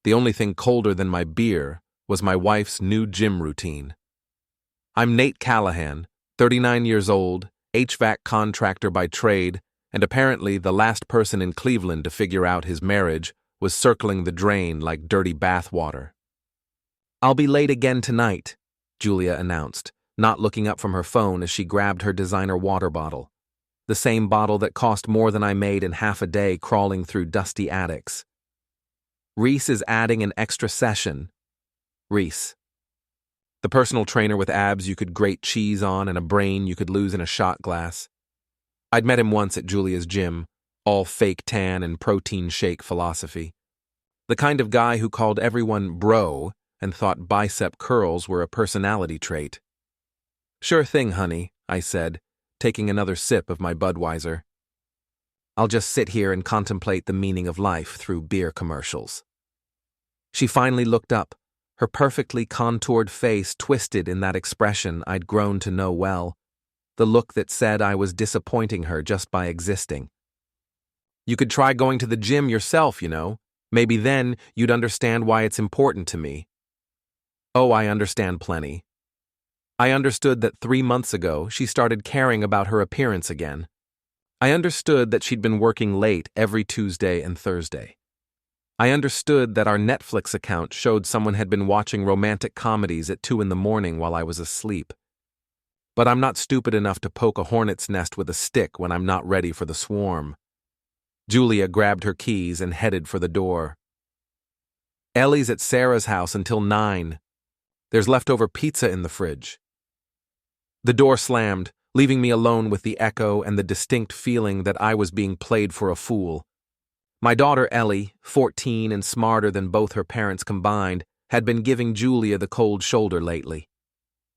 The only thing colder than my beer was my wife's new gym routine. I'm Nate Callahan, 39 years old, HVAC contractor by trade, and apparently the last person in Cleveland to figure out his marriage was circling the drain like dirty bathwater. "I'll be late again tonight," Julia announced, not looking up from her phone as she grabbed her designer water bottle. The same bottle that cost more than I made in half a day crawling through dusty attics. "Reese is adding an extra session." Reese. The personal trainer with abs you could grate cheese on and a brain you could lose in a shot glass. I'd met him once at Julia's gym, all fake tan and protein shake philosophy. The kind of guy who called everyone bro and thought bicep curls were a personality trait. "Sure thing, honey," I said, taking another sip of my Budweiser. "I'll just sit here and contemplate the meaning of life through beer commercials." She finally looked up, her perfectly contoured face twisted in that expression I'd grown to know well, the look that said I was disappointing her just by existing. "You could try going to the gym yourself, you know. Maybe then you'd understand why it's important to me." "Oh, I understand plenty." I understood that 3 months ago she started caring about her appearance again. I understood that she'd been working late every Tuesday and Thursday. I understood that our Netflix account showed someone had been watching romantic comedies at 2 a.m. while I was asleep. But I'm not stupid enough to poke a hornet's nest with a stick when I'm not ready for the swarm. Julia grabbed her keys and headed for the door. "Ellie's at Sarah's house until 9. There's leftover pizza in the fridge." The door slammed, leaving me alone with the echo and the distinct feeling that I was being played for a fool. My daughter Ellie, 14 and smarter than both her parents combined, had been giving Julia the cold shoulder lately.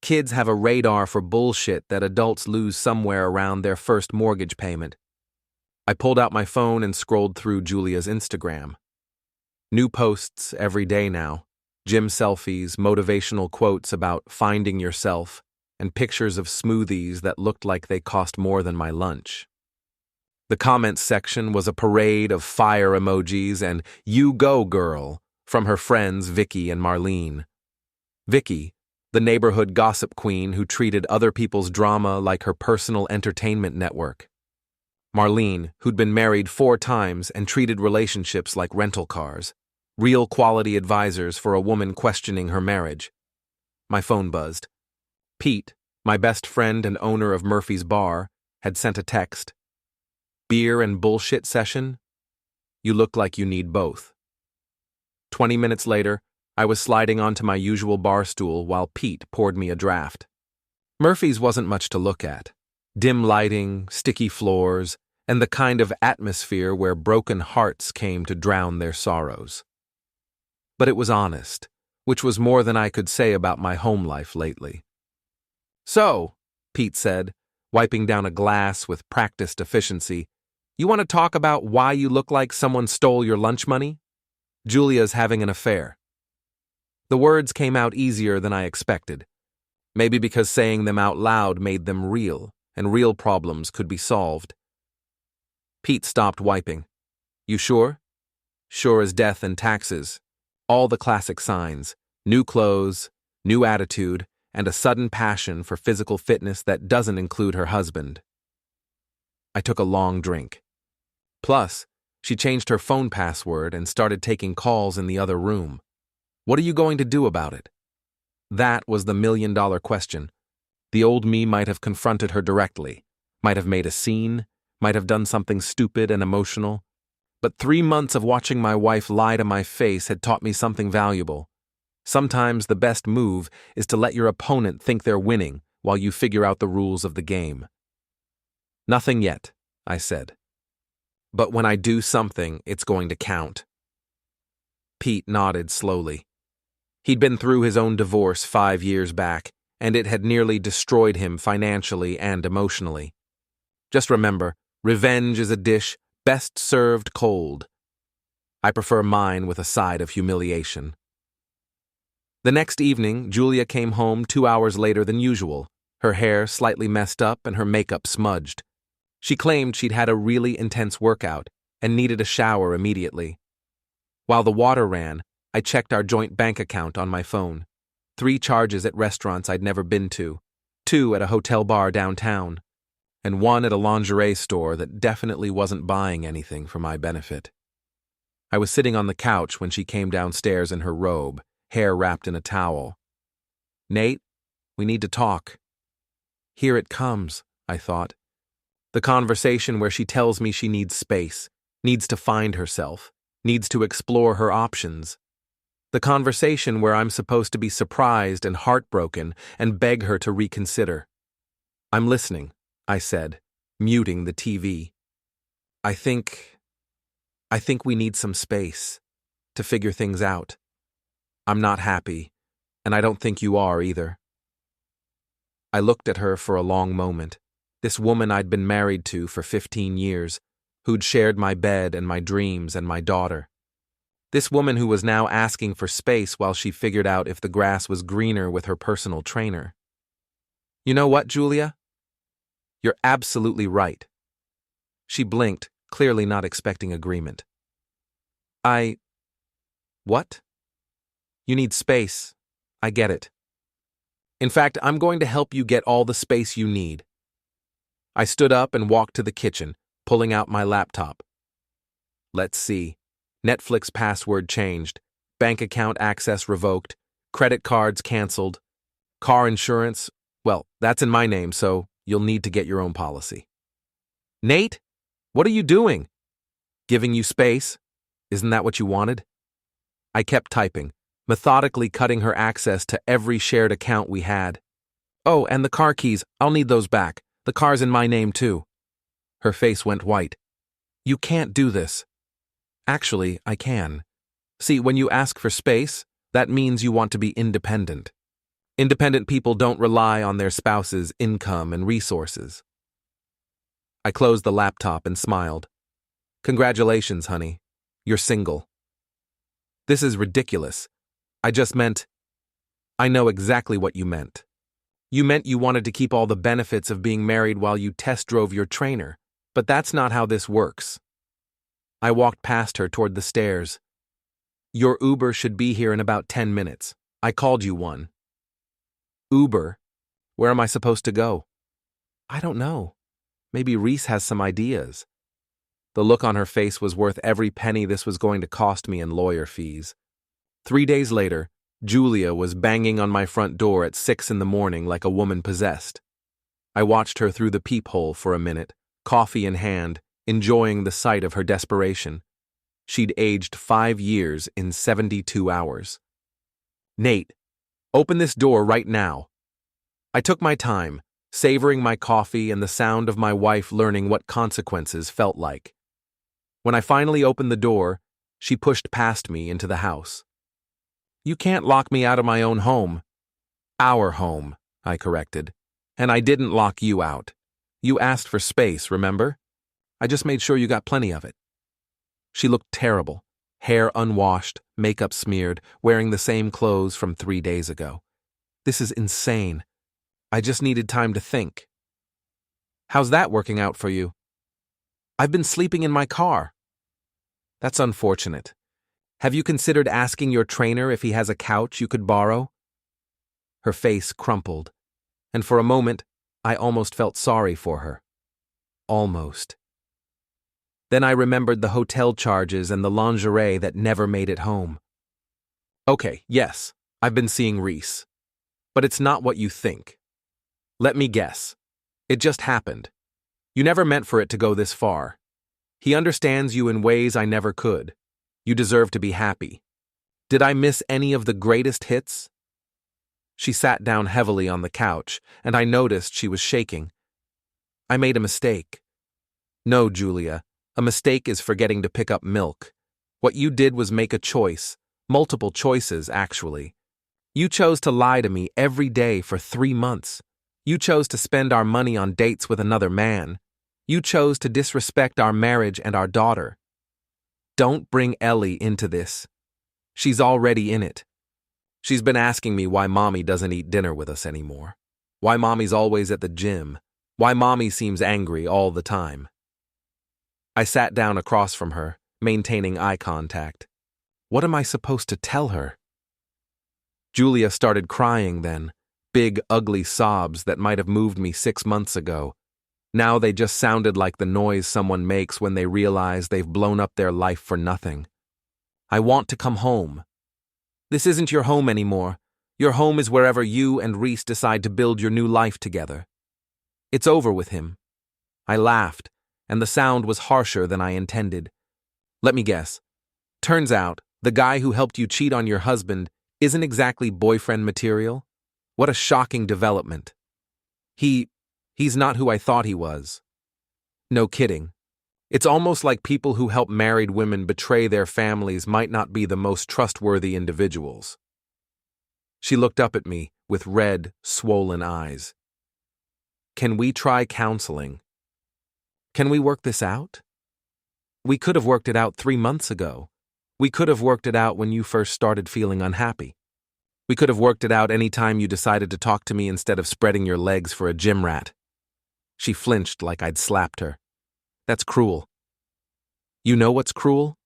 Kids have a radar for bullshit that adults lose somewhere around their first mortgage payment. I pulled out my phone and scrolled through Julia's Instagram. New posts every day now. Gym selfies, motivational quotes about finding yourself, and pictures of smoothies that looked like they cost more than my lunch. The comments section was a parade of fire emojis and "You go, girl" from her friends Vicky and Marlene. Vicky, the neighborhood gossip queen who treated other people's drama like her personal entertainment network. Marlene, who'd been married 4 times and treated relationships like rental cars, real quality advisors for a woman questioning her marriage. My phone buzzed. Pete, my best friend and owner of Murphy's Bar, had sent a text. "Beer and bullshit session? You look like you need both." 20 minutes later, I was sliding onto my usual bar stool while Pete poured me a draft. Murphy's wasn't much to look at. Dim lighting, sticky floors, and the kind of atmosphere where broken hearts came to drown their sorrows. But it was honest, which was more than I could say about my home life lately. "So," Pete said, wiping down a glass with practiced efficiency, "you want to talk about why you look like someone stole your lunch money? Julia's having an affair." The words came out easier than I expected. Maybe because saying them out loud made them real, and real problems could be solved. Pete stopped wiping. "You sure?" "Sure as death and taxes. All the classic signs. New clothes, new attitude, and a sudden passion for physical fitness that doesn't include her husband." I took a long drink. Plus, she changed her phone password and started taking calls in the other room. What are you going to do about it? That was the million-dollar question. The old me might have confronted her directly, might have made a scene, might have done something stupid and emotional. But 3 months of watching my wife lie to my face had taught me something valuable. Sometimes the best move is to let your opponent think they're winning while you figure out the rules of the game. "Nothing yet," I said. "But when I do something, it's going to count." Pete nodded slowly. He'd been through his own divorce 5 years back, and it had nearly destroyed him financially and emotionally. "Just remember, revenge is a dish best served cold. I prefer mine with a side of humiliation." The next evening, Julia came home 2 hours later than usual, her hair slightly messed up and her makeup smudged. She claimed she'd had a really intense workout and needed a shower immediately. While the water ran, I checked our joint bank account on my phone. 3 charges at restaurants I'd never been to, 2 at a hotel bar downtown, and 1 at a lingerie store that definitely wasn't buying anything for my benefit. I was sitting on the couch when she came downstairs in her robe, hair wrapped in a towel. "Nate, we need to talk." Here it comes, I thought. The conversation where she tells me she needs space, needs to find herself, needs to explore her options. The conversation where I'm supposed to be surprised and heartbroken and beg her to reconsider. "I'm listening," I said, muting the TV. I think we need some space to figure things out. I'm not happy, and I don't think you are either." I looked at her for a long moment, this woman I'd been married to for 15 years, who'd shared my bed and my dreams and my daughter. This woman who was now asking for space while she figured out if the grass was greener with her personal trainer. "You know what, Julia? You're absolutely right." She blinked, clearly not expecting agreement. What? You need space. I get it. In fact, I'm going to help you get all the space you need." I stood up and walked to the kitchen, pulling out my laptop. Let's see. Netflix password changed, bank account access revoked, credit cards canceled, car insurance, well, that's in my name, so you'll need to get your own policy. "Nate, what are you doing?" "Giving you space. Isn't that what you wanted?" I kept typing, methodically cutting her access to every shared account we had. "Oh, and the car keys, I'll need those back. The car's in my name too." Her face went white. "You can't do this." "Actually, I can. See, when you ask for space, that means you want to be independent. Independent people don't rely on their spouse's income and resources." I closed the laptop and smiled. "Congratulations, honey. You're single." "This is ridiculous. I just meant..." "I know exactly what you meant. You meant you wanted to keep all the benefits of being married while you test drove your trainer, but that's not how this works." I walked past her toward the stairs. "Your Uber should be here in about 10 minutes. I called you one." "Uber? Where am I supposed to go?" "I don't know. Maybe Reese has some ideas." The look on her face was worth every penny this was going to cost me in lawyer fees. 3 days later, Julia was banging on my front door at 6 in the morning like a woman possessed. I watched her through the peephole for a minute, coffee in hand, enjoying the sight of her desperation. She'd aged 5 years in 72 hours. "Nate, open this door right now." I took my time, savoring my coffee and the sound of my wife learning what consequences felt like. When I finally opened the door, she pushed past me into the house. "You can't lock me out of my own home." "Our home," I corrected. "And I didn't lock you out. You asked for space, remember? I just made sure you got plenty of it." She looked terrible, hair unwashed, makeup smeared, wearing the same clothes from 3 days ago. "This is insane. I just needed time to think." "How's that working out for you?" "I've been sleeping in my car." "That's unfortunate. Have you considered asking your trainer if he has a couch you could borrow?" Her face crumpled, and for a moment, I almost felt sorry for her. Almost. Then I remembered the hotel charges and the lingerie that never made it home. "Okay, yes, I've been seeing Reese. But it's not what you think. Let me guess. It just happened. You never meant for it to go this far. He understands you in ways I never could. You deserve to be happy. Did I miss any of the greatest hits?" She sat down heavily on the couch, and I noticed she was shaking. "I made a mistake." "No, Julia, a mistake is forgetting to pick up milk. What you did was make a choice, multiple choices, actually. You chose to lie to me every day for 3 months. You chose to spend our money on dates with another man. You chose to disrespect our marriage and our daughter. Don't bring Ellie into this. She's already in it. She's been asking me why Mommy doesn't eat dinner with us anymore. Why Mommy's always at the gym. Why Mommy seems angry all the time." I sat down across from her, maintaining eye contact. What am I supposed to tell her? Julia started crying then, big, ugly sobs that might have moved me 6 months ago. Now they just sounded like the noise someone makes when they realize they've blown up their life for nothing. I want to come home. This isn't your home anymore. Your home is wherever you and Reese decide to build your new life together. It's over with him. I laughed, and the sound was harsher than I intended. Let me guess. Turns out, the guy who helped you cheat on your husband isn't exactly boyfriend material? What a shocking development. He's not who I thought he was. No kidding. It's almost like people who help married women betray their families might not be the most trustworthy individuals. She looked up at me with red, swollen eyes. Can we try counseling? Can we work this out? We could have worked it out 3 months ago. We could have worked it out when you first started feeling unhappy. We could have worked it out any time you decided to talk to me instead of spreading your legs for a gym rat. She flinched like I'd slapped her. That's cruel. You know what's cruel?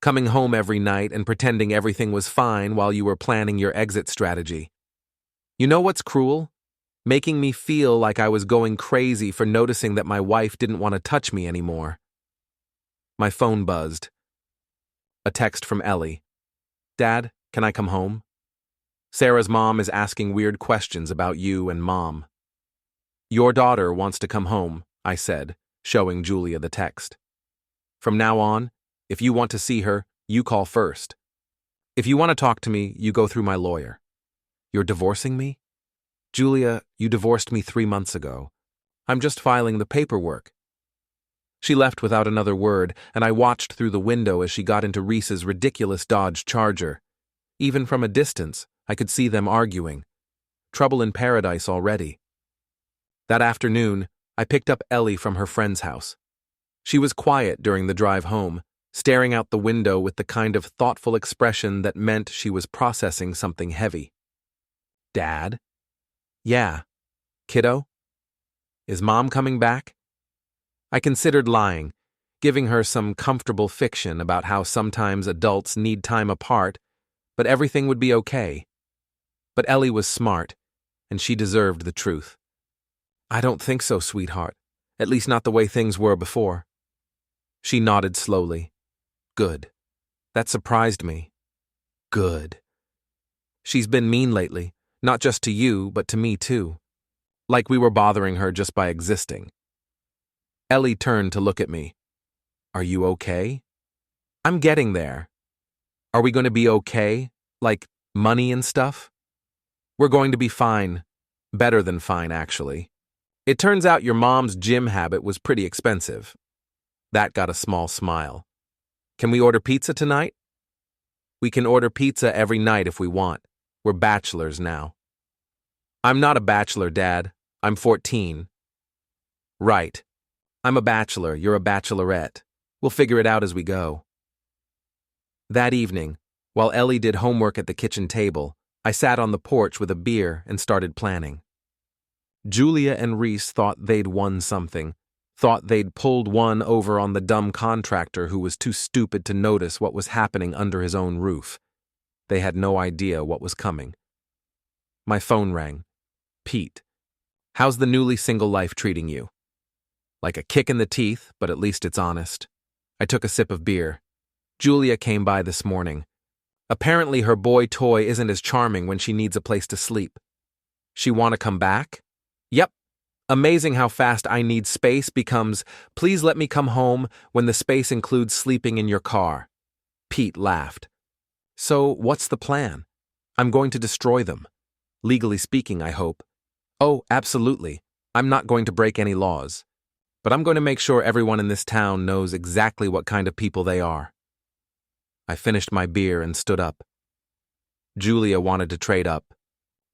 Coming home every night and pretending everything was fine while you were planning your exit strategy. You know what's cruel? Making me feel like I was going crazy for noticing that my wife didn't want to touch me anymore. My phone buzzed. A text from Ellie. Dad, can I come home? Sarah's mom is asking weird questions about you and Mom. Your daughter wants to come home, I said, showing Julia the text. From now on, if you want to see her, you call first. If you want to talk to me, you go through my lawyer. You're divorcing me? Julia, you divorced me 3 months ago. I'm just filing the paperwork. She left without another word, and I watched through the window as she got into Reese's ridiculous Dodge Charger. Even from a distance, I could see them arguing. Trouble in paradise already. That afternoon, I picked up Ellie from her friend's house. She was quiet during the drive home, staring out the window with the kind of thoughtful expression that meant she was processing something heavy. Dad? Yeah. Kiddo? Is Mom coming back? I considered lying, giving her some comfortable fiction about how sometimes adults need time apart, but everything would be okay. But Ellie was smart, and she deserved the truth. I don't think so, sweetheart. At least not the way things were before. She nodded slowly. Good. That surprised me. Good. She's been mean lately, not just to you, but to me too. Like we were bothering her just by existing. Ellie turned to look at me. Are you okay? I'm getting there. Are we going to be okay? Like money and stuff? We're going to be fine. Better than fine, actually. It turns out your mom's gym habit was pretty expensive. That got a small smile. Can we order pizza tonight? We can order pizza every night if we want. We're bachelors now. I'm not a bachelor, Dad. I'm 14. Right. I'm a bachelor, you're a bachelorette. We'll figure it out as we go. That evening, while Ellie did homework at the kitchen table, I sat on the porch with a beer and started planning. Julia and Reese thought they'd won something, thought they'd pulled one over on the dumb contractor who was too stupid to notice what was happening under his own roof. They had no idea what was coming. My phone rang. Pete. How's the newly single life treating you? Like a kick in the teeth, but at least it's honest. I took a sip of beer. Julia came by this morning. Apparently her boy toy isn't as charming when she needs a place to sleep. She want to come back? Yep. Amazing how fast I need space becomes, please let me come home, when the space includes sleeping in your car. Pete laughed. So what's the plan? I'm going to destroy them. Legally speaking, I hope. Oh, absolutely. I'm not going to break any laws. But I'm going to make sure everyone in this town knows exactly what kind of people they are. I finished my beer and stood up. Julia wanted to trade up.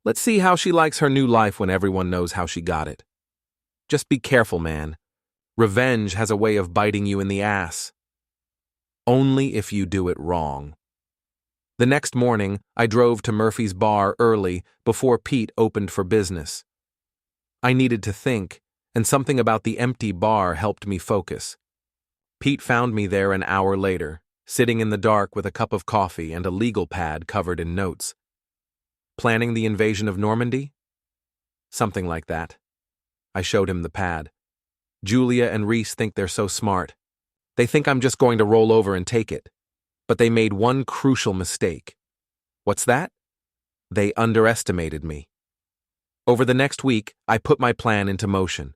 Let's see how she likes her new life when everyone knows how she got it. Just be careful, man. Revenge has a way of biting you in the ass. Only if you do it wrong. The next morning, I drove to Murphy's bar early before Pete opened for business. I needed to think, and something about the empty bar helped me focus. Pete found me there an hour later, sitting in the dark with a cup of coffee and a legal pad covered in notes. Planning the invasion of Normandy? Something like that. I showed him the pad. Julia and Reese think they're so smart. They think I'm just going to roll over and take it. But they made one crucial mistake. What's that? They underestimated me. Over the next week, I put my plan into motion.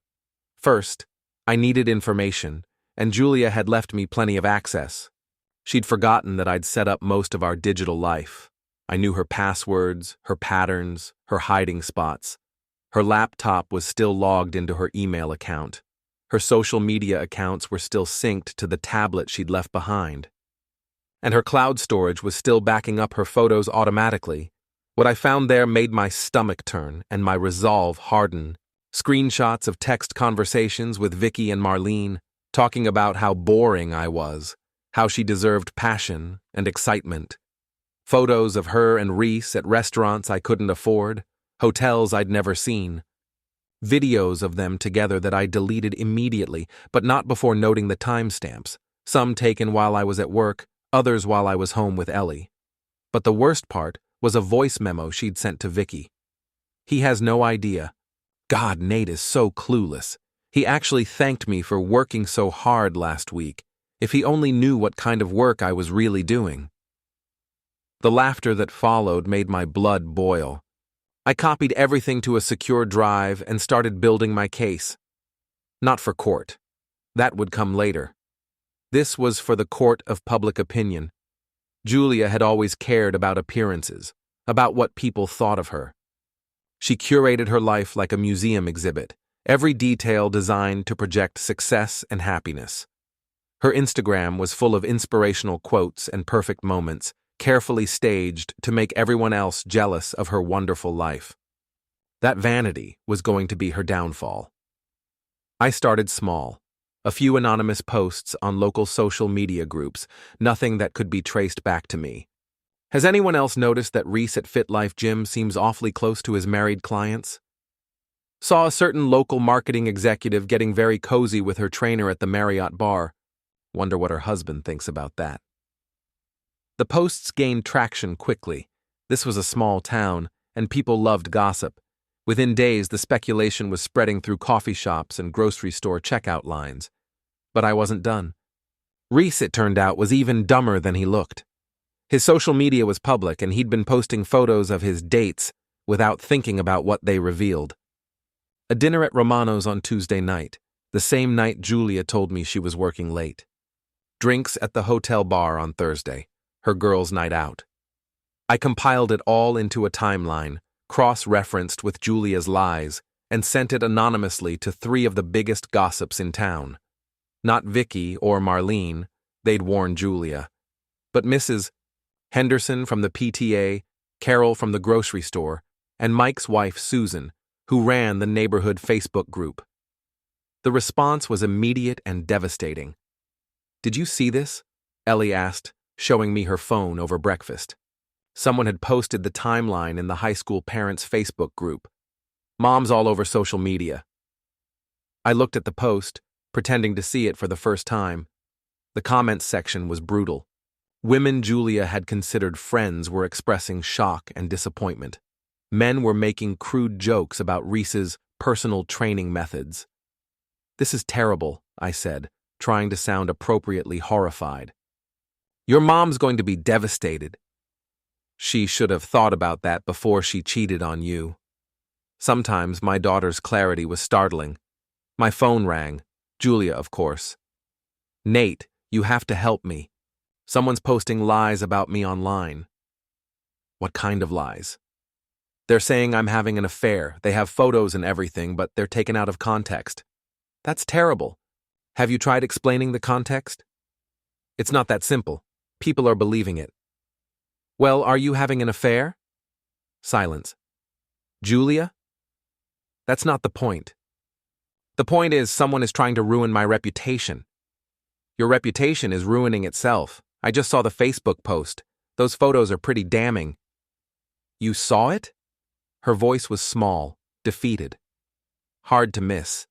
First, I needed information, and Julia had left me plenty of access. She'd forgotten that I'd set up most of our digital life. I knew her passwords, her patterns, her hiding spots. Her laptop was still logged into her email account. Her social media accounts were still synced to the tablet she'd left behind. And her cloud storage was still backing up her photos automatically. What I found there made my stomach turn and my resolve harden. Screenshots of text conversations with Vicky and Marlene, talking about how boring I was, how she deserved passion and excitement. Photos of her and Reese at restaurants I couldn't afford, hotels I'd never seen. Videos of them together that I deleted immediately, but not before noting the timestamps, some taken while I was at work, others while I was home with Ellie. But the worst part was a voice memo she'd sent to Vicky. He has no idea. God, Nate is so clueless. He actually thanked me for working so hard last week. If he only knew what kind of work I was really doing. The laughter that followed made my blood boil. I copied everything to a secure drive and started building my case. Not for court. That would come later. This was for the court of public opinion. Julia had always cared about appearances, about what people thought of her. She curated her life like a museum exhibit, every detail designed to project success and happiness. Her Instagram was full of inspirational quotes and perfect moments, carefully staged to make everyone else jealous of her wonderful life. That vanity was going to be her downfall. I started small. A few anonymous posts on local social media groups, nothing that could be traced back to me. Has anyone else noticed that Reese at Fit Life Gym seems awfully close to his married clients? Saw a certain local marketing executive getting very cozy with her trainer at the Marriott bar. Wonder what her husband thinks about that. The posts gained traction quickly. This was a small town, and people loved gossip. Within days, the speculation was spreading through coffee shops and grocery store checkout lines. But I wasn't done. Reese, it turned out, was even dumber than he looked. His social media was public, and he'd been posting photos of his dates without thinking about what they revealed. A dinner at Romano's on Tuesday night, the same night Julia told me she was working late. Drinks at the hotel bar on Thursday, her girls' night out. I compiled it all into a timeline, cross-referenced with Julia's lies, and sent it anonymously to 3 of the biggest gossips in town. Not Vicky or Marlene, they'd warned Julia, but Mrs. Henderson from the PTA, Carol from the grocery store, and Mike's wife Susan, who ran the neighborhood Facebook group. The response was immediate and devastating. "Did you see this?" Ellie asked, showing me her phone over breakfast. Someone had posted the timeline in the high school parents' Facebook group. Moms all over social media. I looked at the post, pretending to see it for the first time. The comments section was brutal. Women Julia had considered friends were expressing shock and disappointment. Men were making crude jokes about Reese's personal training methods. "This is terrible," I said, trying to sound appropriately horrified. "Your mom's going to be devastated. She should have thought about that before she cheated on you." Sometimes my daughter's clarity was startling. My phone rang. Julia, of course. "Nate, you have to help me. Someone's posting lies about me online." "What kind of lies?" "They're saying I'm having an affair. They have photos and everything, but they're taken out of context." "That's terrible. Have you tried explaining the context?" "It's not that simple. People are believing it." "Well, are you having an affair?" Silence. "Julia?" "That's not the point. The point is someone is trying to ruin my reputation." "Your reputation is ruining itself. I just saw the Facebook post. Those photos are pretty damning." "You saw it?" Her voice was small, defeated. "Hard to miss.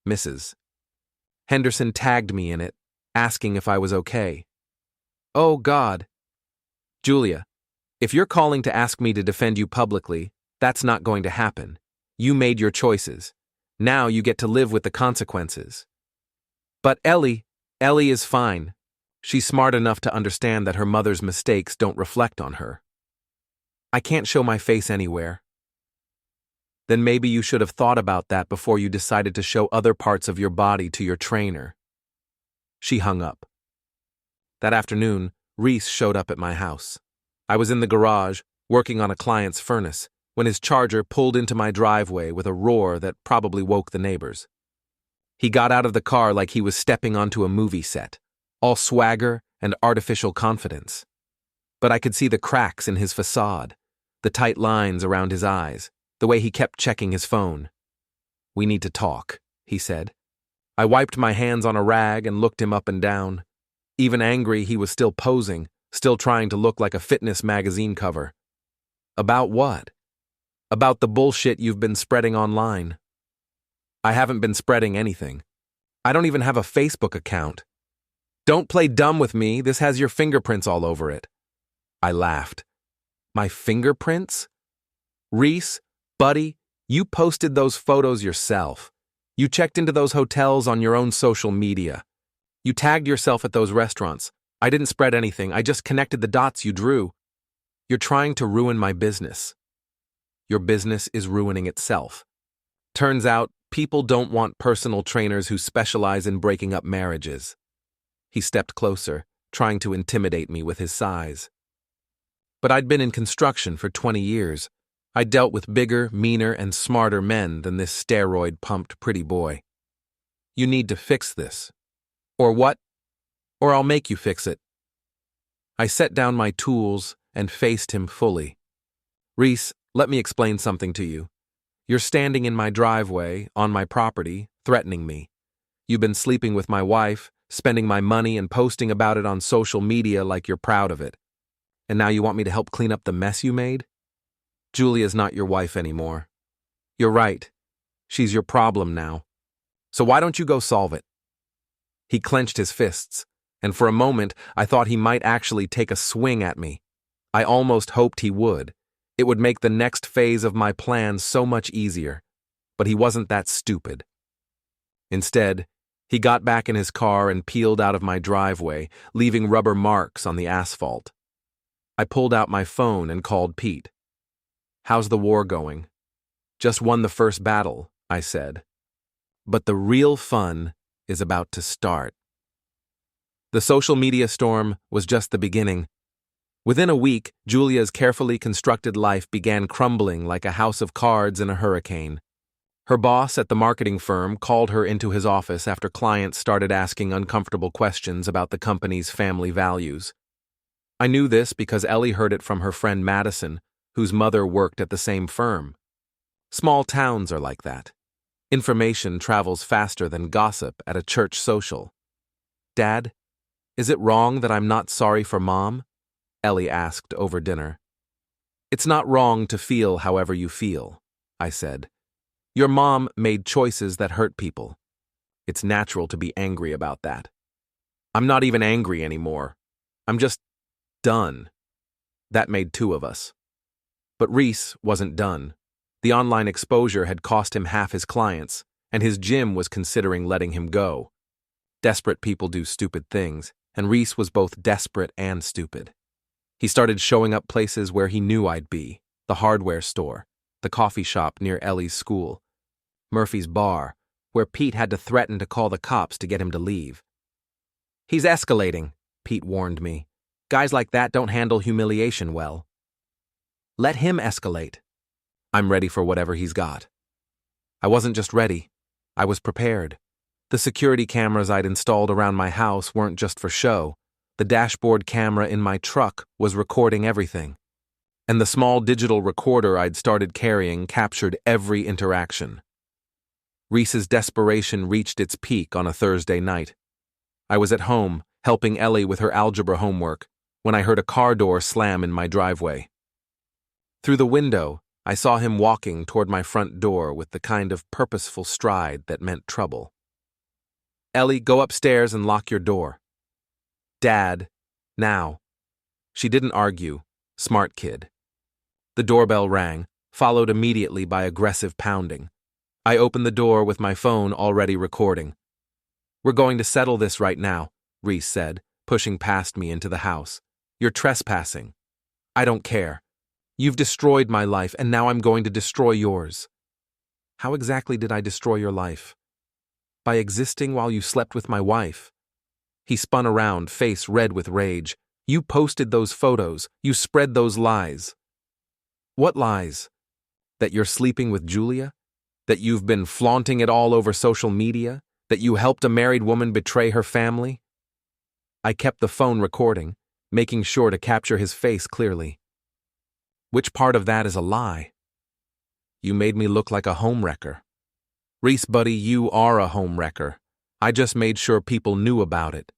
Mrs. Henderson tagged me in it, asking if I was okay." Oh, God. Julia, if you're calling to ask me to defend you publicly, that's not going to happen. You made your choices. Now you get to live with the consequences. But Ellie is fine. She's smart enough to understand that her mother's mistakes don't reflect on her. I can't show my face anywhere. Then maybe you should have thought about that before you decided to show other parts of your body to your trainer. She hung up. That afternoon, Reese showed up at my house. I was in the garage, working on a client's furnace, when his Charger pulled into my driveway with a roar that probably woke the neighbors. He got out of the car like he was stepping onto a movie set, all swagger and artificial confidence. But I could see the cracks in his facade, the tight lines around his eyes, the way he kept checking his phone. "We need to talk," he said. I wiped my hands on a rag and looked him up and down. Even angry, he was still posing, still trying to look like a fitness magazine cover. "About what?" "About the bullshit you've been spreading online." "I haven't been spreading anything. I don't even have a Facebook account." "Don't play dumb with me, this has your fingerprints all over it." I laughed. "My fingerprints?" "Reese, buddy, you posted those photos yourself. You checked into those hotels on your own social media. You tagged yourself at those restaurants. I didn't spread anything, I just connected the dots you drew. You're trying to ruin my business. Your business is ruining itself. Turns out, people don't want personal trainers who specialize in breaking up marriages." He stepped closer, trying to intimidate me with his size. But I'd been in construction for 20 years. I dealt with bigger, meaner, and smarter men than this steroid-pumped pretty boy. "You need to fix this." "Or what?" "Or I'll make you fix it." I set down my tools and faced him fully. "Reese, let me explain something to you. You're standing in my driveway, on my property, threatening me. You've been sleeping with my wife, spending my money and posting about it on social media like you're proud of it. And now you want me to help clean up the mess you made? Julia's not your wife anymore. You're right. She's your problem now. So why don't you go solve it?" He clenched his fists, and for a moment I thought he might actually take a swing at me. I almost hoped he would. It would make the next phase of my plan so much easier. But he wasn't that stupid. Instead, he got back in his car and peeled out of my driveway, leaving rubber marks on the asphalt. I pulled out my phone and called Pete. "How's the war going?" "Just won the first battle," I said. "But the real fun is about to start." The social media storm was just the beginning. Within a week, Julia's carefully constructed life began crumbling like a house of cards in a hurricane. Her boss at the marketing firm called her into his office after clients started asking uncomfortable questions about the company's family values. I knew this because Ellie heard it from her friend Madison, whose mother worked at the same firm. Small towns are like that. Information travels faster than gossip at a church social. "Dad, is it wrong that I'm not sorry for Mom?" Ellie asked over dinner. "It's not wrong to feel however you feel," I said. "Your mom made choices that hurt people. It's natural to be angry about that. I'm not even angry anymore. I'm just done." That made two of us. But Reese wasn't done. The online exposure had cost him half his clients, and his gym was considering letting him go. Desperate people do stupid things, and Reese was both desperate and stupid. He started showing up places where he knew I'd be: the hardware store, the coffee shop near Ellie's school, Murphy's bar, where Pete had to threaten to call the cops to get him to leave. "He's escalating," Pete warned me. "Guys like that don't handle humiliation well." "Let him escalate." "I'm ready for whatever he's got." I wasn't just ready. I was prepared. The security cameras I'd installed around my house weren't just for show. The dashboard camera in my truck was recording everything. And the small digital recorder I'd started carrying captured every interaction. Reese's desperation reached its peak on a Thursday night. I was at home, helping Ellie with her algebra homework, when I heard a car door slam in my driveway. Through the window, I saw him walking toward my front door with the kind of purposeful stride that meant trouble. "Ellie, go upstairs and lock your door." "Dad, Now. She didn't argue. Smart kid. The doorbell rang, followed immediately by aggressive pounding. I opened the door with my phone already recording. "We're going to settle this right now," Reese said, pushing past me into the house. "You're trespassing." "I don't care. You've destroyed my life, and now I'm going to destroy yours." "How exactly did I destroy your life?" "By existing while you slept with my wife." He spun around, face red with rage. "You posted those photos. You spread those lies." "What lies? That you're sleeping with Julia? That you've been flaunting it all over social media? That you helped a married woman betray her family?" I kept the phone recording, making sure to capture his face clearly. "Which part of that is a lie?" "You made me look like a homewrecker." "Reese, buddy, you are a homewrecker. I just made sure people knew about it."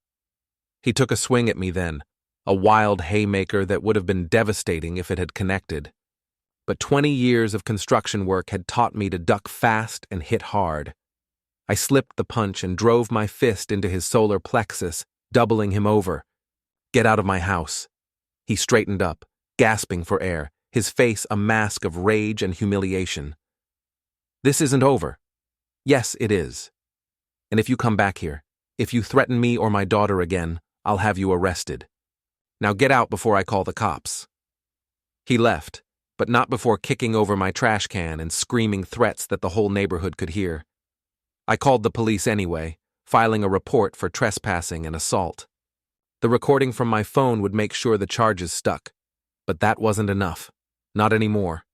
He took a swing at me then, a wild haymaker that would have been devastating if it had connected. But 20 years of construction work had taught me to duck fast and hit hard. I slipped the punch and drove my fist into his solar plexus, doubling him over. "Get out of my house." He straightened up, gasping for air, his face a mask of rage and humiliation. "This isn't over." "Yes, it is. And if you come back here, if you threaten me or my daughter again, I'll have you arrested. Now get out before I call the cops." He left, but not before kicking over my trash can and screaming threats that the whole neighborhood could hear. I called the police anyway, filing a report for trespassing and assault. The recording from my phone would make sure the charges stuck, but that wasn't enough. Not anymore.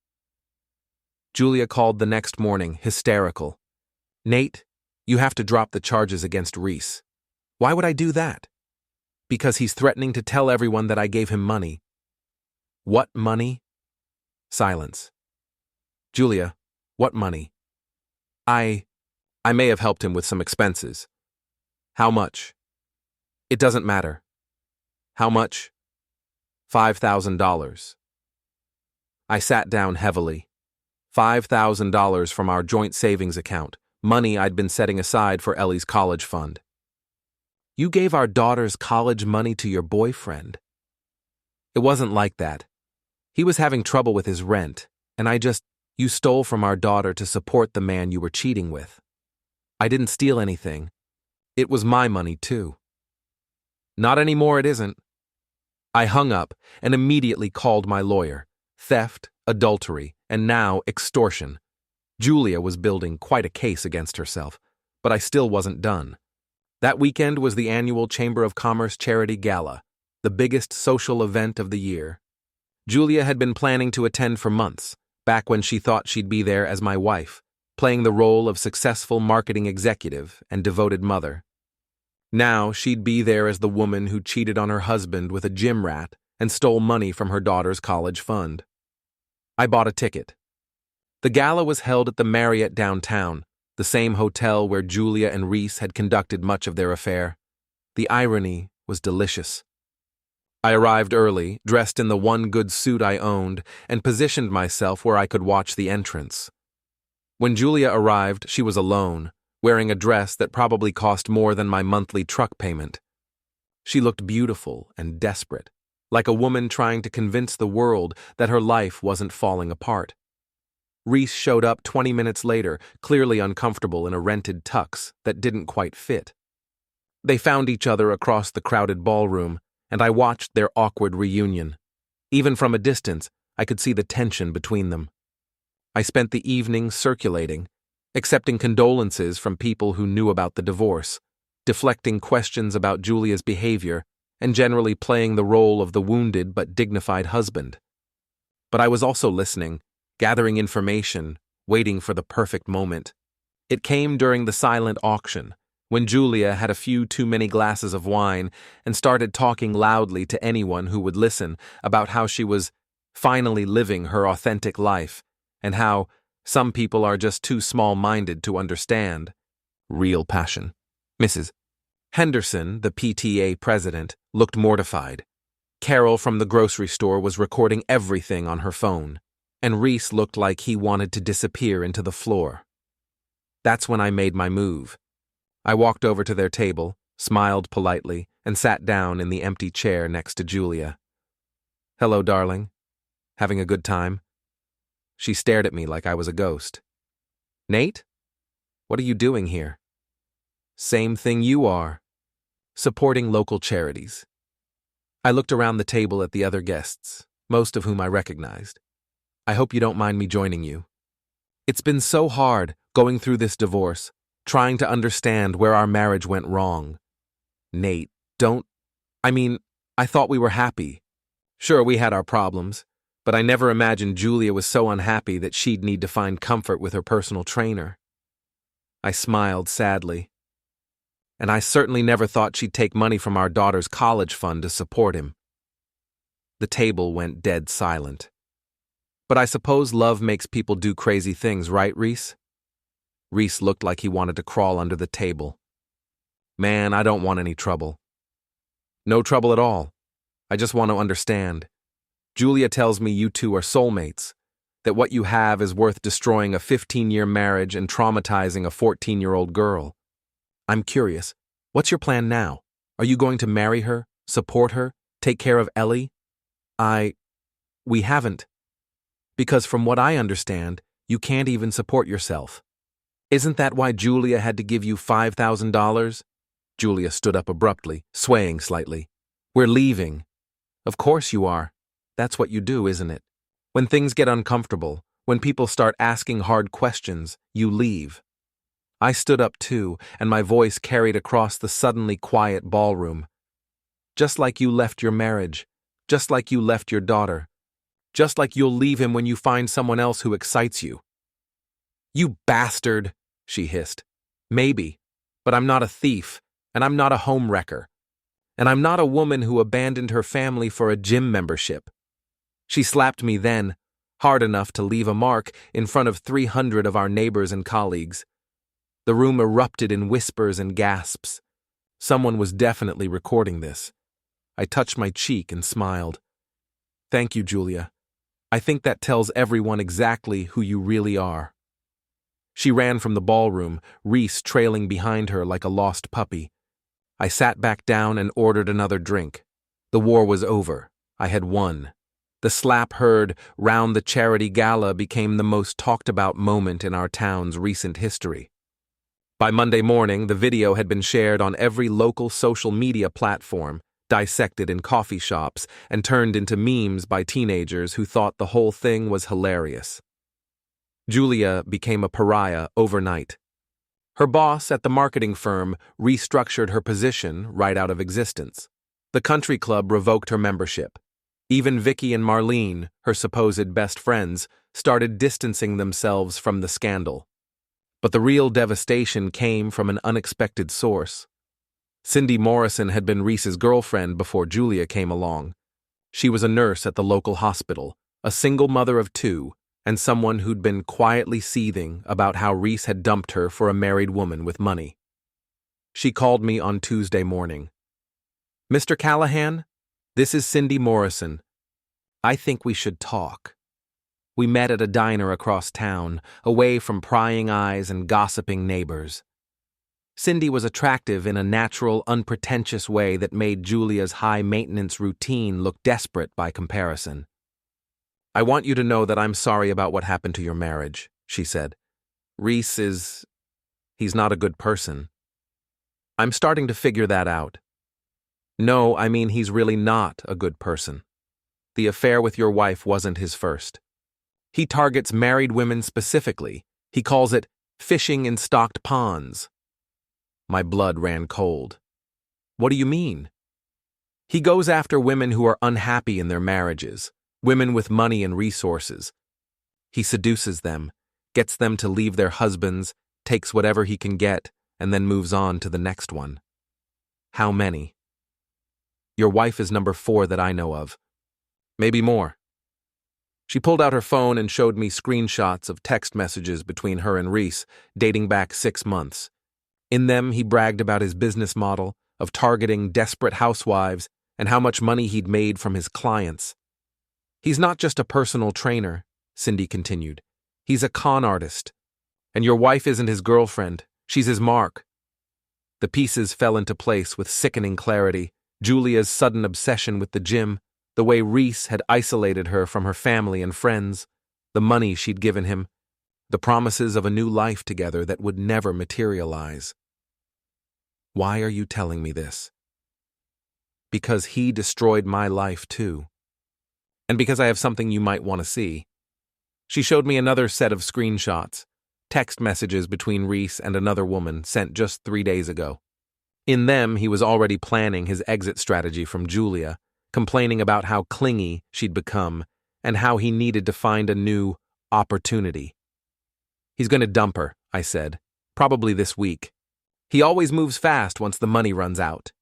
Julia called the next morning, hysterical. "Nate, you have to drop the charges against Reese." "Why would I do that?" "Because he's threatening to tell everyone that I gave him money." "What money?" Silence. "Julia, what money?" I may have helped him with some expenses." "How much?" "It doesn't matter." "How much?" $5,000. I sat down heavily. $5,000 from our joint savings account, money I'd been setting aside for Ellie's college fund. "You gave our daughter's college money to your boyfriend?" "It wasn't like that. He was having trouble with his rent, and you stole from our daughter to support the man you were cheating with." "I didn't steal anything. It was my money, too." "Not anymore, it isn't." I hung up and immediately called my lawyer. Theft, adultery, and now extortion. Julia was building quite a case against herself, but I still wasn't done. That weekend was the annual Chamber of Commerce Charity Gala, the biggest social event of the year. Julia had been planning to attend for months, back when she thought she'd be there as my wife, playing the role of successful marketing executive and devoted mother. Now she'd be there as the woman who cheated on her husband with a gym rat and stole money from her daughter's college fund. I bought a ticket. The gala was held at the Marriott downtown, the same hotel where Julia and Reese had conducted much of their affair. The irony was delicious. I arrived early, dressed in the one good suit I owned, and positioned myself where I could watch the entrance. When Julia arrived, she was alone, wearing a dress that probably cost more than my monthly truck payment. She looked beautiful and desperate, like a woman trying to convince the world that her life wasn't falling apart. Reese showed up 20 minutes later, clearly uncomfortable in a rented tux that didn't quite fit. They found each other across the crowded ballroom, and I watched their awkward reunion. Even from a distance, I could see the tension between them. I spent the evening circulating, accepting condolences from people who knew about the divorce, deflecting questions about Julia's behavior, and generally playing the role of the wounded but dignified husband. But I was also listening, gathering information, waiting for the perfect moment. It came during the silent auction, when Julia had a few too many glasses of wine and started talking loudly to anyone who would listen about how she was finally living her authentic life, and how some people are just too small-minded to understand. Real passion. Mrs. Henderson, the PTA president, looked mortified. Carol from the grocery store was recording everything on her phone, and Reese looked like he wanted to disappear into the floor. That's when I made my move. I walked over to their table, smiled politely, and sat down in the empty chair next to Julia. "Hello, darling. Having a good time?" She stared at me like I was a ghost. "Nate? What are you doing here?" "Same thing you are. Supporting local charities." I looked around the table at the other guests, most of whom I recognized. "I hope you don't mind me joining you. It's been so hard going through this divorce, trying to understand where our marriage went wrong." "Nate, I thought we were happy. Sure, we had our problems, but I never imagined Julia was so unhappy that she'd need to find comfort with her personal trainer." I smiled sadly. "And I certainly never thought she'd take money from our daughter's college fund to support him." The table went dead silent. "But I suppose love makes people do crazy things, right, Reese?" Reese looked like he wanted to crawl under the table. "Man, I don't want any trouble." "No trouble at all. I just want to understand. Julia tells me you two are soulmates, that what you have is worth destroying a 15-year marriage and traumatizing a 14-year-old girl. I'm curious, what's your plan now? Are you going to marry her, support her, take care of Ellie?" We haven't. Because from what I understand, you can't even support yourself. Isn't that why Julia had to give you $5,000? Julia stood up abruptly, swaying slightly. "We're leaving." "Of course you are. That's what you do, isn't it? When things get uncomfortable, when people start asking hard questions, you leave." I stood up too, and my voice carried across the suddenly quiet ballroom. "Just like you left your marriage, just like you left your daughter, just like you'll leave him when you find someone else who excites you." "You bastard," she hissed. "Maybe, but I'm not a thief, and I'm not a home wrecker. And I'm not a woman who abandoned her family for a gym membership." She slapped me then, hard enough to leave a mark in front of 300 of our neighbors and colleagues. The room erupted in whispers and gasps. Someone was definitely recording this. I touched my cheek and smiled. "Thank you, Julia. I think that tells everyone exactly who you really are." She ran from the ballroom, Reese trailing behind her like a lost puppy. I sat back down and ordered another drink. The war was over. I had won. The slap heard round the charity gala became the most talked-about moment in our town's recent history. By Monday morning, the video had been shared on every local social media platform, dissected in coffee shops, and turned into memes by teenagers who thought the whole thing was hilarious. Julia became a pariah overnight. Her boss at the marketing firm restructured her position right out of existence. The country club revoked her membership. Even Vicky and Marlene, her supposed best friends, started distancing themselves from the scandal. But the real devastation came from an unexpected source. Cindy Morrison had been Reese's girlfriend before Julia came along. She was a nurse at the local hospital, a single mother of two, and someone who'd been quietly seething about how Reese had dumped her for a married woman with money. She called me on Tuesday morning. "Mr. Callahan, this is Cindy Morrison. I think we should talk." We met at a diner across town, away from prying eyes and gossiping neighbors. Cindy was attractive in a natural, unpretentious way that made Julia's high-maintenance routine look desperate by comparison. "I want you to know that I'm sorry about what happened to your marriage," she said. "Reese he's not a good person." "I'm starting to figure that out." "No, I mean he's really not a good person. The affair with your wife wasn't his first. He targets married women specifically. He calls it fishing in stocked ponds." My blood ran cold. "What do you mean?" "He goes after women who are unhappy in their marriages, women with money and resources. He seduces them, gets them to leave their husbands, takes whatever he can get, and then moves on to the next one." "How many?" "Your wife is number 4 that I know of. Maybe more." She pulled out her phone and showed me screenshots of text messages between her and Reese, dating back 6 months. In them, he bragged about his business model, of targeting desperate housewives, and how much money he'd made from his clients. "He's not just a personal trainer," Cindy continued. "He's a con artist. And your wife isn't his girlfriend, she's his mark." The pieces fell into place with sickening clarity. Julia's sudden obsession with the gym, the way Reese had isolated her from her family and friends, the money she'd given him, the promises of a new life together that would never materialize. Why are you telling me this? Because he destroyed my life too. And because I have something you might want to see. She showed me another set of screenshots, text messages between Reese and another woman sent just 3 days ago. In them, he was already planning his exit strategy from Julia, complaining about how clingy she'd become and how he needed to find a new opportunity. He's going to dump her, I said, probably this week. He always moves fast once the money runs out.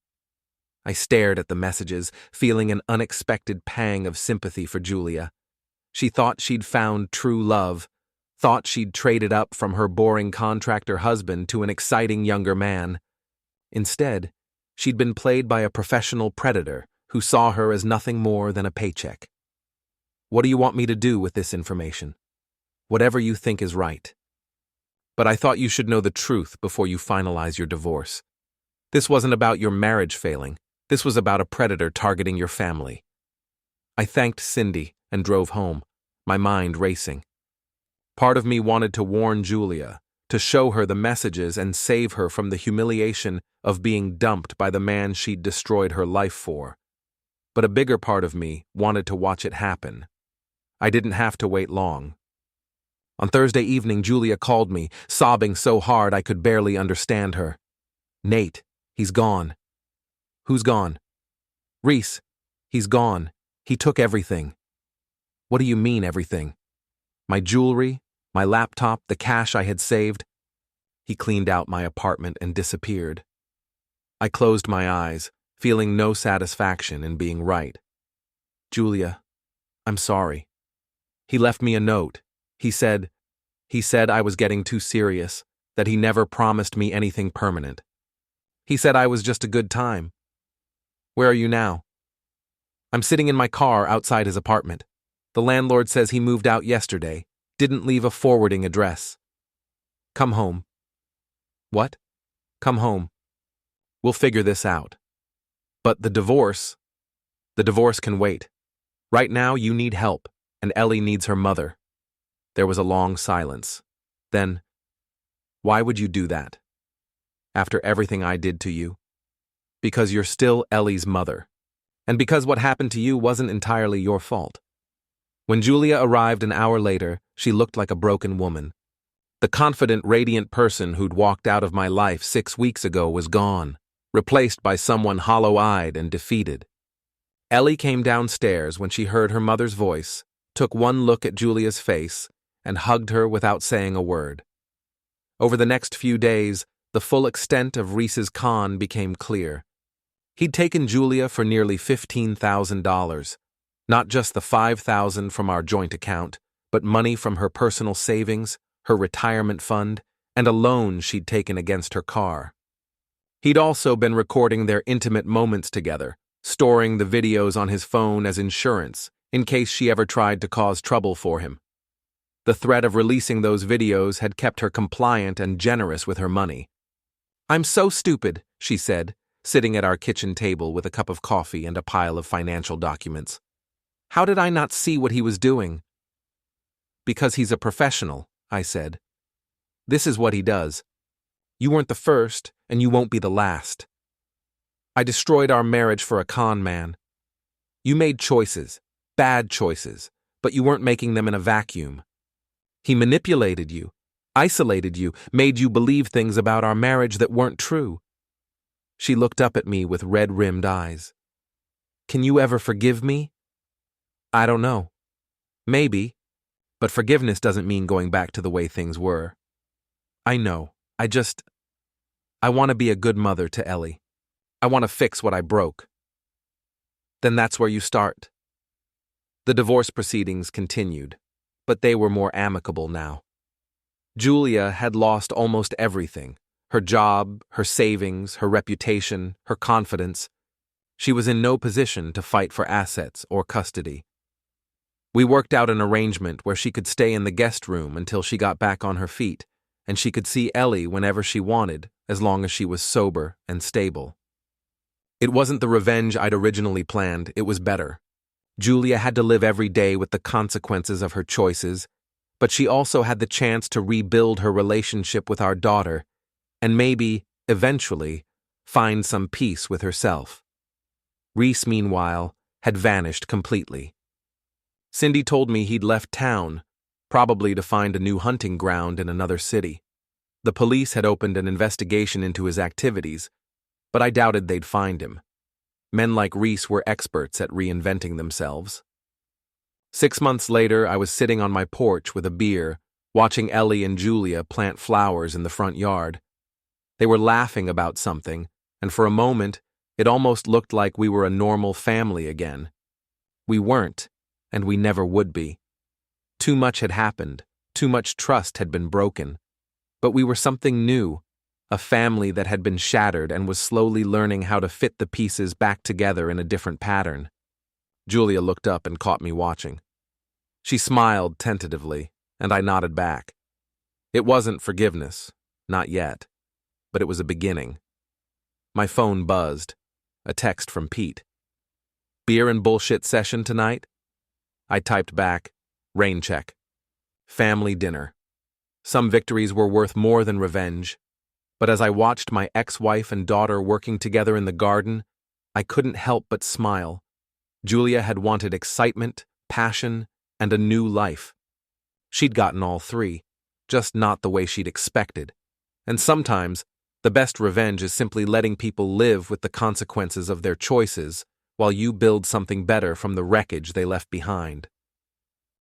I stared at the messages, feeling an unexpected pang of sympathy for Julia. She thought she'd found true love, thought she'd traded up from her boring contractor husband to an exciting younger man. Instead, she'd been played by a professional predator who saw her as nothing more than a paycheck. What do you want me to do with this information? Whatever you think is right. But I thought you should know the truth before you finalize your divorce. This wasn't about your marriage failing. This was about a predator targeting your family. I thanked Cindy and drove home, my mind racing. Part of me wanted to warn Julia, to show her the messages and save her from the humiliation of being dumped by the man she'd destroyed her life for. But a bigger part of me wanted to watch it happen. I didn't have to wait long. On Thursday evening, Julia called me, sobbing so hard I could barely understand her. Nate, he's gone. Who's gone? Reese, he's gone. He took everything. What do you mean, everything? My jewelry, my laptop, the cash I had saved. He cleaned out my apartment and disappeared. I closed my eyes, feeling no satisfaction in being right. Julia, I'm sorry. He left me a note. He said I was getting too serious, that he never promised me anything permanent. He said I was just a good time. Where are you now? I'm sitting in my car outside his apartment. The landlord says he moved out yesterday, didn't leave a forwarding address. Come home. What? Come home. We'll figure this out. But the divorce can wait. Right now you need help, and Ellie needs her mother. There was a long silence. Then, why would you do that? After everything I did to you? Because you're still Ellie's mother. And because what happened to you wasn't entirely your fault. When Julia arrived an hour later, she looked like a broken woman. The confident, radiant person who'd walked out of my life 6 weeks ago was gone, replaced by someone hollow-eyed and defeated. Ellie came downstairs when she heard her mother's voice, took one look at Julia's face, and hugged her without saying a word. Over the next few days, the full extent of Reese's con became clear. He'd taken Julia for nearly $15,000, not just the $5,000 from our joint account, but money from her personal savings, her retirement fund, and a loan she'd taken against her car. He'd also been recording their intimate moments together, storing the videos on his phone as insurance in case she ever tried to cause trouble for him. The threat of releasing those videos had kept her compliant and generous with her money. I'm so stupid, she said, sitting at our kitchen table with a cup of coffee and a pile of financial documents. How did I not see what he was doing? Because he's a professional, I said. This is what he does. You weren't the first, and you won't be the last. I destroyed our marriage for a con man. You made choices, bad choices, but you weren't making them in a vacuum. He manipulated you, isolated you, made you believe things about our marriage that weren't true. She looked up at me with red-rimmed eyes. Can you ever forgive me? I don't know. Maybe. But forgiveness doesn't mean going back to the way things were. I know. I want to be a good mother to Ellie. I want to fix what I broke. Then that's where you start. The divorce proceedings continued, but they were more amicable now. Julia had lost almost everything: her job, her savings, her reputation, her confidence. She was in no position to fight for assets or custody. We worked out an arrangement where she could stay in the guest room until she got back on her feet, and she could see Ellie whenever she wanted, as long as she was sober and stable. It wasn't the revenge I'd originally planned, it was better. Julia had to live every day with the consequences of her choices, but she also had the chance to rebuild her relationship with our daughter, and maybe, eventually, find some peace with herself. Reese, meanwhile, had vanished completely. Cindy told me he'd left town, probably to find a new hunting ground in another city. The police had opened an investigation into his activities, but I doubted they'd find him. Men like Reese were experts at reinventing themselves. 6 months later, I was sitting on my porch with a beer, watching Ellie and Julia plant flowers in the front yard. They were laughing about something, and for a moment, it almost looked like we were a normal family again. We weren't, and we never would be. Too much had happened, too much trust had been broken. But we were something new, a family that had been shattered and was slowly learning how to fit the pieces back together in a different pattern. Julia looked up and caught me watching. She smiled tentatively, and I nodded back. It wasn't forgiveness, not yet, but it was a beginning. My phone buzzed, a text from Pete. "Beer and bullshit session tonight?" I typed back, "Rain check. Family dinner." Some victories were worth more than revenge, but as I watched my ex-wife and daughter working together in the garden, I couldn't help but smile. Julia had wanted excitement, passion, and a new life. She'd gotten all three, just not the way she'd expected. And sometimes, the best revenge is simply letting people live with the consequences of their choices while you build something better from the wreckage they left behind.